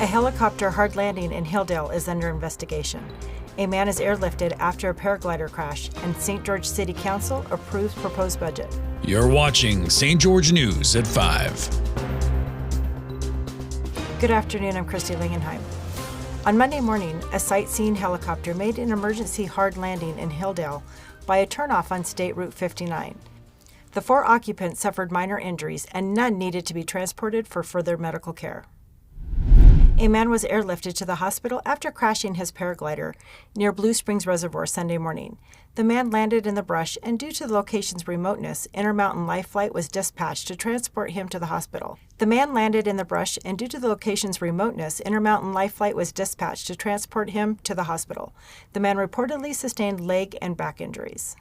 A helicopter hard landing in Hilldale is under investigation. A man is airlifted after a paraglider crash, and St. George City Council approves proposed budget. You're watching St. George News at 5. Good afternoon, I'm Christy Lingenheim. On Monday morning, a sightseeing helicopter made an emergency hard landing in Hilldale by a turnoff on State Route 59. The 4 occupants suffered minor injuries, and none needed to be transported for further medical care. A man was airlifted to the hospital after crashing his paraglider near Blue Springs Reservoir Sunday morning. The man landed in the brush, and due to the location's remoteness, Intermountain Life Flight was dispatched to transport him to the hospital. The man landed in the brush, and due to the location's remoteness, Intermountain Life Flight was dispatched to transport him to the hospital. The man reportedly sustained leg and back injuries.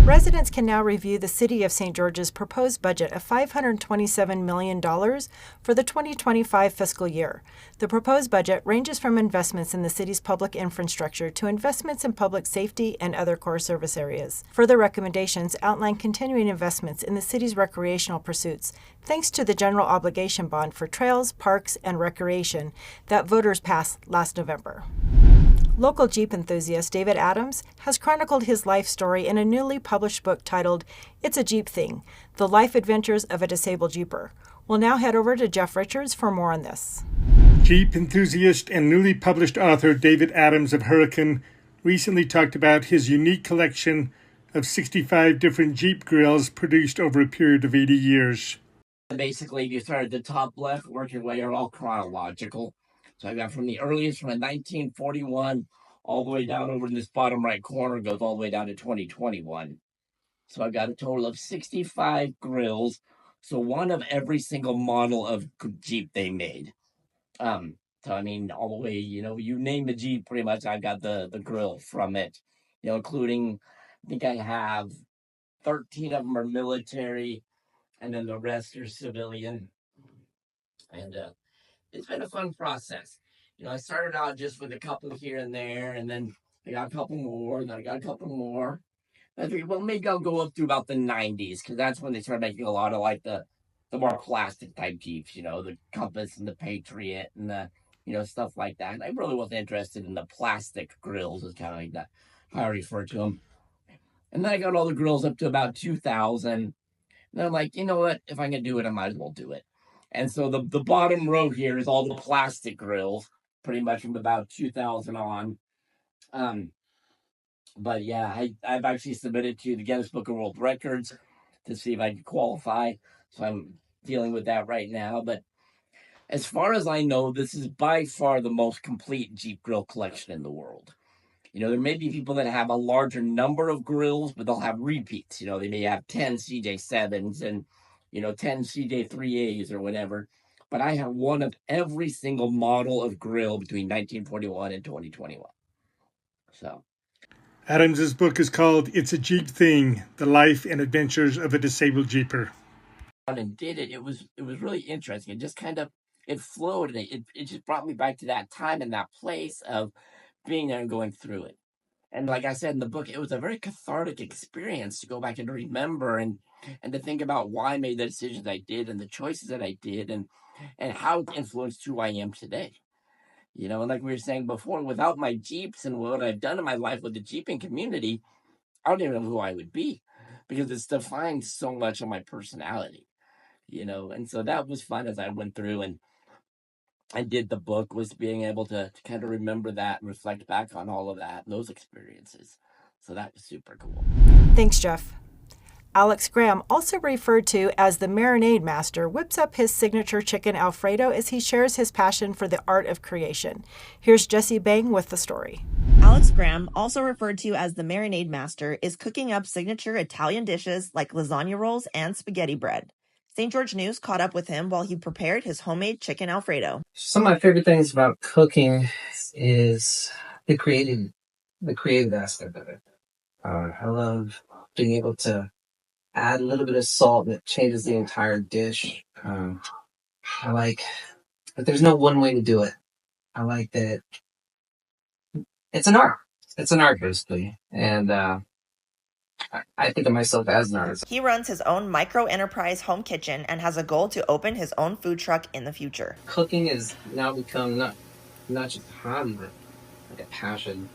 Residents can now review the City of St. George's proposed budget of $527 million for the 2025 fiscal year. The proposed budget ranges from investments in the city's public infrastructure to investments in public safety and other core service areas. Further recommendations outline continuing investments in the city's recreational pursuits, thanks to the general obligation bond for trails, parks, and recreation that voters passed last November. Local Jeep enthusiast David Adams has chronicled his life story in a newly published book titled It's a Jeep Thing: The Life Adventures of a Disabled Jeeper. We'll now head over to Jeff Richards for more on this. Jeep enthusiast and newly published author David Adams of Hurricane recently talked about his unique collection of 65 different Jeep grills produced over a period of 80 years. Basically, if you start at the top left, work your way, are all chronological. So I got from the earliest, from 1941, all the way down over in this bottom right corner, goes all the way down to 2021. So I've got a total of 65 grills. So one of every single model of Jeep they made. So I mean, all the way, you name the Jeep, pretty much I've got the grill from it. Including, I think I have 13 of them are military, and then the rest are civilian. And it's been a fun process. I started out just with a couple here and there, and then I got a couple more, and then I got a couple more. I figured, well, maybe I'll go up to about the 90s, because that's when they started making a lot of like the more plastic type Jeeps, the Compass and the Patriot and the, stuff like that. And I really wasn't interested in the plastic grills, is kind of like that, how I refer to them. And then I got all the grills up to about 2000. And then I'm like, you know what? If I can do it, I might as well do it. And so the bottom row here is all the plastic grills, pretty much from about 2000 on. But yeah, I've actually submitted to the Guinness Book of World Records to see if I can qualify. So I'm dealing with that right now. But as far as I know, this is by far the most complete Jeep grill collection in the world. There may be people that have a larger number of grills, but they'll have repeats. They may have 10 CJ7s and 10 CJ3As or whatever. But I have one of every single model of grill between 1941 and 2021. So Adams's book is called It's a Jeep Thing: The Life and Adventures of a Disabled Jeeper. And did it. It was really interesting. It just kind of, it flowed, and it just brought me back to that time and that place of being there and going through it. And like I said in the book, it was a very cathartic experience to go back and remember and to think about why I made the decisions I did and the choices that I did and how it influenced who I am today. And like we were saying before, without my Jeeps and what I've done in my life with the Jeeping community, I don't even know who I would be, because it's defined so much of my personality, and so that was fun as I went through and I did the book, was being able to kind of remember that and reflect back on all of that and those experiences. So that was super cool. Thanks, Jeff. Alex Graham, also referred to as the Marinade Master, whips up his signature chicken Alfredo as he shares his passion for the art of creation. Here's Jesse Bang with the story. Alex Graham, also referred to as the Marinade Master, is cooking up signature Italian dishes like lasagna rolls and spaghetti bread. St. George News caught up with him while he prepared his homemade chicken Alfredo. Some of my favorite things about cooking is the creative aspect of it. I love being able to add a little bit of salt, and it changes the entire dish. I like that there's no one way to do it. I like that it's an art. It's an art, basically. And I think of myself as an artist. He runs his own micro-enterprise home kitchen and has a goal to open his own food truck in the future. Cooking has now become not just a hobby, but like a passion.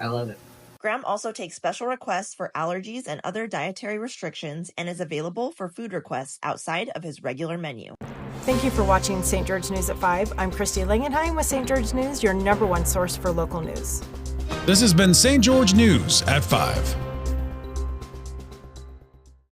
I love it. Graham also takes special requests for allergies and other dietary restrictions and is available for food requests outside of his regular menu. Thank you for watching St. George News at 5. I'm Christy Langenheim with St. George News, your #1 source for local news. This has been St. George News at 5.